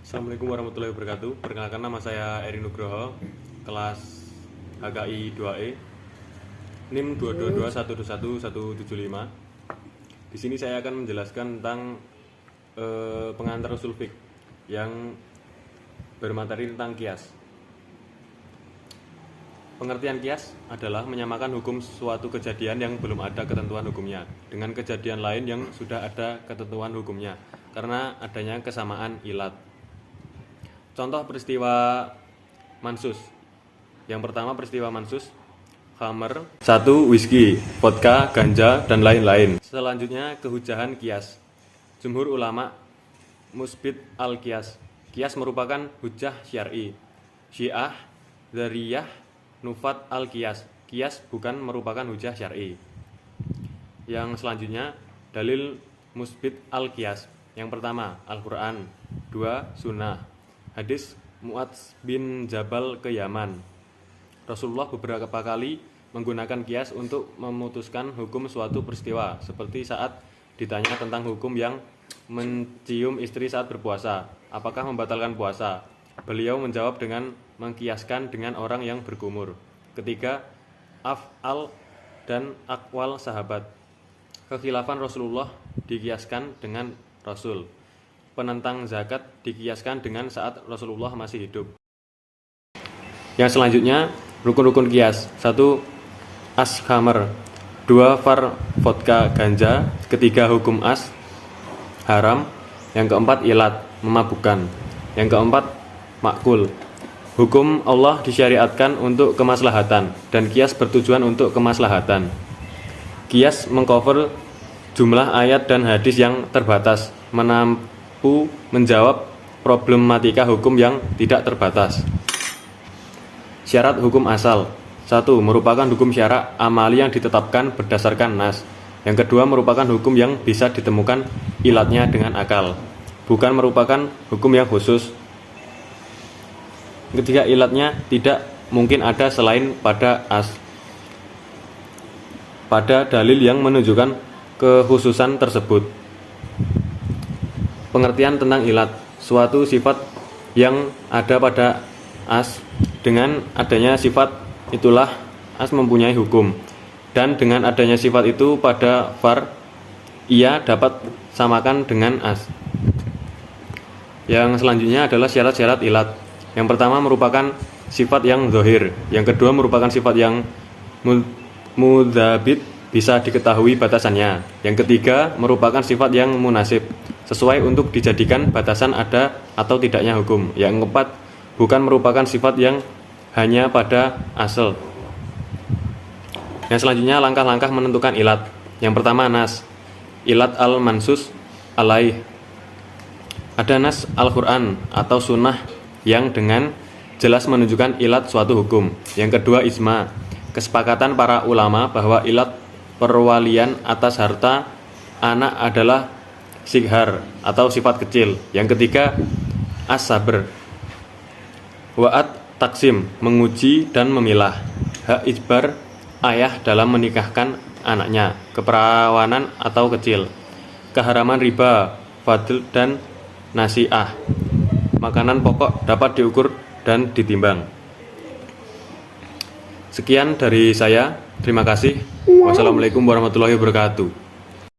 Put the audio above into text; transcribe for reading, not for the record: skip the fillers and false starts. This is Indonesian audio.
Assalamualaikum warahmatullahi wabarakatuh. Perkenalkan, nama saya Eri Nugroho, kelas HKI 2E, NIM 222121175. Di sini saya akan menjelaskan tentang pengantar usul fiqh yang bermateri tentang kias. Pengertian kias adalah menyamakan hukum suatu kejadian yang belum ada ketentuan hukumnya dengan kejadian lain yang sudah ada ketentuan hukumnya karena adanya kesamaan ilat. Contoh peristiwa mansus. Yang pertama peristiwa mansus, khamr, 1 whisky, vodka, ganja, dan lain-lain. Selanjutnya kehujahan kias. Jumhur ulama musbit al-kias. Kias merupakan hujah syar'i. Syiah, Dzariyah, nufat al-kias. Kias bukan merupakan hujah syar'i. Yang selanjutnya dalil musbit al-kias. Yang pertama Al-Quran, 2 sunnah. Hadis Mu'adz bin Jabal ke Yaman. Rasulullah beberapa kali menggunakan kias untuk memutuskan hukum suatu peristiwa, seperti saat ditanya tentang hukum yang mencium istri saat berpuasa, apakah membatalkan puasa. Beliau menjawab dengan mengkiaskan dengan orang yang berkumur. Ketiga, af'al dan akwal sahabat. Kekhilafan Rasulullah dikiaskan dengan Rasul. Penentang zakat dikiaskan dengan saat Rasulullah masih hidup. Yang selanjutnya rukun-rukun kias. 1 as khamr, 2 far vodka ganja, ketiga hukum as haram, yang keempat ilat memabukkan, yang keempat makul. Hukum Allah disyariatkan untuk kemaslahatan dan kias bertujuan untuk kemaslahatan. Kias mengcover jumlah ayat dan hadis yang terbatas, menjawab problematika hukum yang tidak terbatas. Syarat hukum asal. 1 merupakan hukum syarak amali yang ditetapkan berdasarkan nas. Yang kedua merupakan hukum yang bisa ditemukan ilatnya dengan akal, bukan merupakan hukum yang khusus. Ketiga, ilatnya tidak mungkin ada selain pada pada dalil yang menunjukkan kekhususan tersebut. Pengertian tentang ilat, suatu sifat yang ada pada as. Dengan adanya sifat itulah as mempunyai hukum, dan dengan adanya sifat itu pada far, ia dapat samakan dengan as. Yang selanjutnya adalah syarat-syarat ilat. Yang pertama merupakan sifat yang zahir, yang kedua merupakan sifat yang mudzabit, bisa diketahui batasannya. Yang ketiga merupakan sifat yang munasib, sesuai untuk dijadikan batasan ada atau tidaknya hukum. Yang keempat bukan merupakan sifat yang hanya pada asal. Yang selanjutnya langkah-langkah menentukan ilat. Yang pertama nas, ilat al-mansus alaih. Ada nas Al-Quran atau sunnah yang dengan jelas menunjukkan ilat suatu hukum. Yang kedua ijma, kesepakatan para ulama bahwa ilat perwalian atas harta anak adalah sighar atau sifat kecil. Yang ketiga as-sabr, wa'at taksim, menguji dan memilah. Hak ijbar, ayah dalam menikahkan anaknya, keperawanan atau kecil. Keharaman riba, fadl dan nasi'ah, makanan pokok dapat diukur dan ditimbang. Sekian dari saya, terima kasih. Wassalamualaikum warahmatullahi wabarakatuh.